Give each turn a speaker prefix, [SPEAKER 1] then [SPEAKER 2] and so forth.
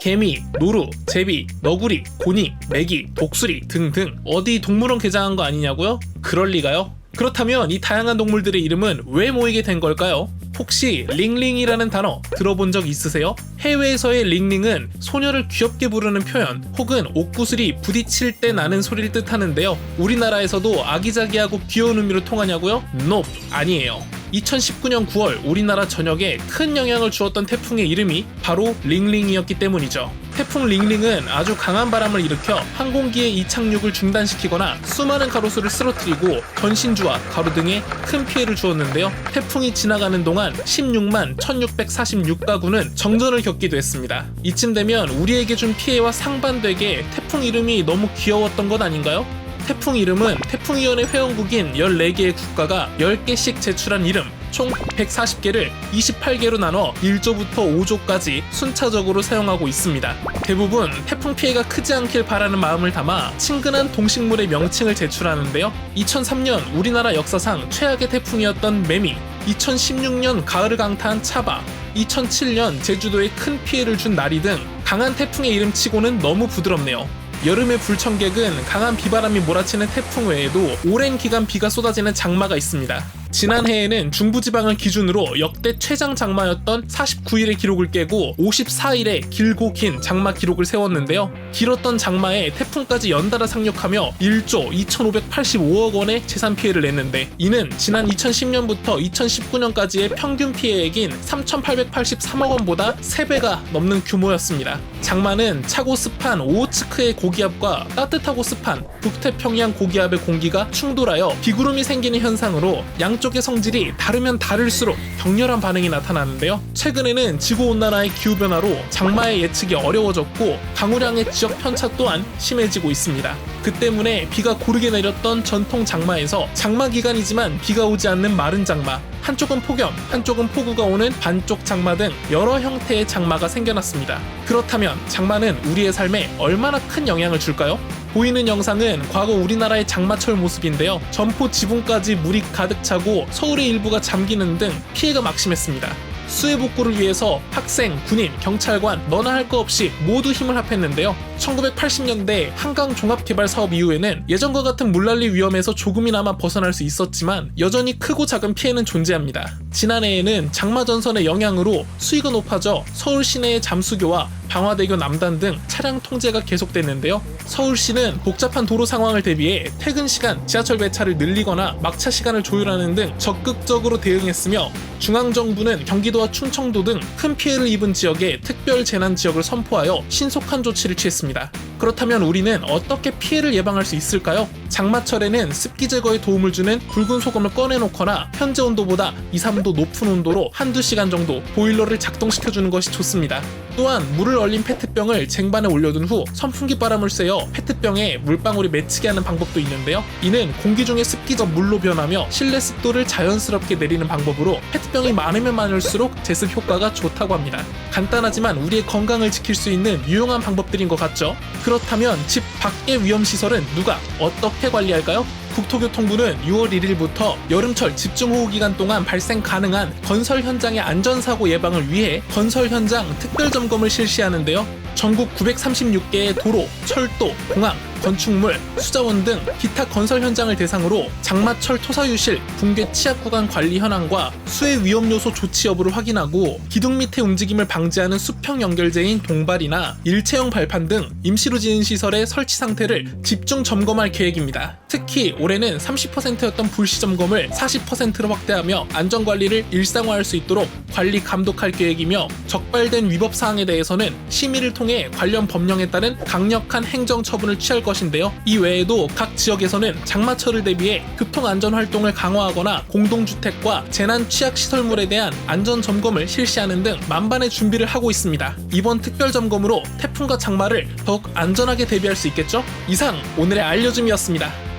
[SPEAKER 1] 개미, 노루, 제비, 너구리, 고니, 메기, 독수리 등등 어디 동물원 개장한 거 아니냐고요? 그럴 리가요? 그렇다면 이 다양한 동물들의 이름은 왜 모이게 된 걸까요? 혹시 링링이라는 단어 들어본 적 있으세요? 해외에서의 링링은 소녀를 귀엽게 부르는 표현 혹은 옥구슬이 부딪힐 때 나는 소리를 뜻하는데요. 우리나라에서도 아기자기하고 귀여운 의미로 통하냐고요? Nope, 아니에요. 2019년 9월 우리나라 전역에 큰 영향을 주었던 태풍의 이름이 바로 링링이었기 때문이죠. 태풍 링링은 아주 강한 바람을 일으켜 항공기의 이착륙을 중단시키거나 수많은 가로수를 쓰러뜨리고 전신주와 가로 등에 큰 피해를 주었는데요. 태풍이 지나가는 동안 16만 1646가구는 정전을 겪기도 했습니다. 이쯤 되면 우리에게 준 피해와 상반되게 태풍 이름이 너무 귀여웠던 것 아닌가요? 태풍 이름은 태풍위원회 회원국인 14개의 국가가 10개씩 제출한 이름 총 140개를 28개로 나눠 1조부터 5조까지 순차적으로 사용하고 있습니다. 대부분 태풍 피해가 크지 않길 바라는 마음을 담아 친근한 동식물의 명칭을 제출하는데요. 2003년 우리나라 역사상 최악의 태풍이었던 매미, 2016년 가을을 강타한 차바, 2007년 제주도에 큰 피해를 준 나리 등 강한 태풍의 이름치고는 너무 부드럽네요. 여름의 불청객은 강한 비바람이 몰아치는 태풍 외에도 오랜 기간 비가 쏟아지는 장마가 있습니다. 지난해에는 중부지방을 기준으로 역대 최장 장마였던 49일의 기록을 깨고 54일의 길고 긴 장마 기록을 세웠는데요. 길었던 장마에 태풍까지 연달아 상륙하며 1조 2,585억 원의 재산 피해를 냈는데 이는 지난 2010년부터 2019년까지의 평균 피해액인 3,883억 원보다 3배가 넘는 규모였습니다. 장마는 차고 습한 오호츠크의 고기압과 따뜻하고 습한 북태평양 고기압의 공기가 충돌하여 비구름이 생기는 현상으로 양쪽의 성질이 다르면 다를수록 격렬한 반응이 나타나는데요. 최근에는 지구온난화의 기후변화로 장마의 예측이 어려워졌고 강우량의 지역 편차 또한 심해지고 있습니다. 그 때문에 비가 고르게 내렸던 전통 장마에서 장마 기간이지만 비가 오지 않는 마른 장마, 한쪽은 폭염, 한쪽은 폭우가 오는 반쪽 장마 등 여러 형태의 장마가 생겨났습니다. 그렇다면 장마는 우리의 삶에 얼마나 큰 영향을 줄까요? 보이는 영상은 과거 우리나라의 장마철 모습인데요. 점포 지붕까지 물이 가득 차고 서울의 일부가 잠기는 등 피해가 막심했습니다. 수해 복구를 위해서 학생, 군인, 경찰관 너나 할 거 없이 모두 힘을 합했는데요. 1980년대 한강 종합개발 사업 이후에는 예전과 같은 물난리 위험에서 조금이나마 벗어날 수 있었지만 여전히 크고 작은 피해는 존재합니다. 지난해에는 장마 전선의 영향으로 수위가 높아져 서울 시내의 잠수교와 방화대교 남단 등 차량 통제가 계속됐는데요. 서울시는 복잡한 도로 상황을 대비해 퇴근 시간 지하철 배차를 늘리거나 막차 시간을 조율하는 등 적극적으로 대응했으며 중앙정부는 경기도와 충청도 등 큰 피해를 입은 지역에 특별 재난 지역을 선포하여 신속한 조치를 취했습니다. 그렇다면 우리는 어떻게 피해를 예방할 수 있을까요? 장마철에는 습기 제거에 도움을 주는 굵은 소금을 꺼내놓거나 현재 온도보다 2~3도 높은 온도로 한두 시간 정도 보일러를 작동시켜주는 것이 좋습니다. 또한 물을 얼린 페트병을 쟁반에 올려둔 후 선풍기 바람을 쐬어 페트병에 물방울이 맺히게 하는 방법도 있는데요. 이는 공기 중의 습기가 물로 변하며 실내 습도를 자연스럽게 내리는 방법으로 페트병이 많으면 많을수록 제습 효과가 좋다고 합니다. 간단하지만 우리의 건강을 지킬 수 있는 유용한 방법들인 것 같죠? 그렇다면 집 밖의 위험시설은 누가 어떻게 관리할까요? 국토교통부는 6월 1일부터 여름철 집중호우 기간 동안 발생 가능한 건설 현장의 안전사고 예방을 위해 건설 현장 특별점검을 실시하는데요. 전국 936개의 도로, 철도, 공항, 건축물, 수자원 등 기타 건설 현장을 대상으로 장마철 토사유실, 붕괴 취약 구간 관리 현황과 수해 위험 요소 조치 여부를 확인하고 기둥 밑의 움직임을 방지하는 수평 연결재인 동발이나 일체형 발판 등 임시로 지은 시설의 설치 상태를 집중 점검할 계획입니다. 특히 올해는 30%였던 불시 점검을 40%로 확대하며 안전 관리를 일상화할 수 있도록 관리 감독할 계획이며 적발된 위법 사항에 대해서는 심의를 통해 관련 법령에 따른 강력한 행정 처분을 취할 것인데요. 이 외에도 각 지역에서는 장마철을 대비해 교통안전 활동을 강화하거나 공동주택과 재난 취약 시설물에 대한 안전 점검을 실시하는 등 만반의 준비를 하고 있습니다. 이번 특별 점검으로 태풍과 장마를 더욱 안전하게 대비할 수 있겠죠? 이상 오늘의 알려줌이었습니다.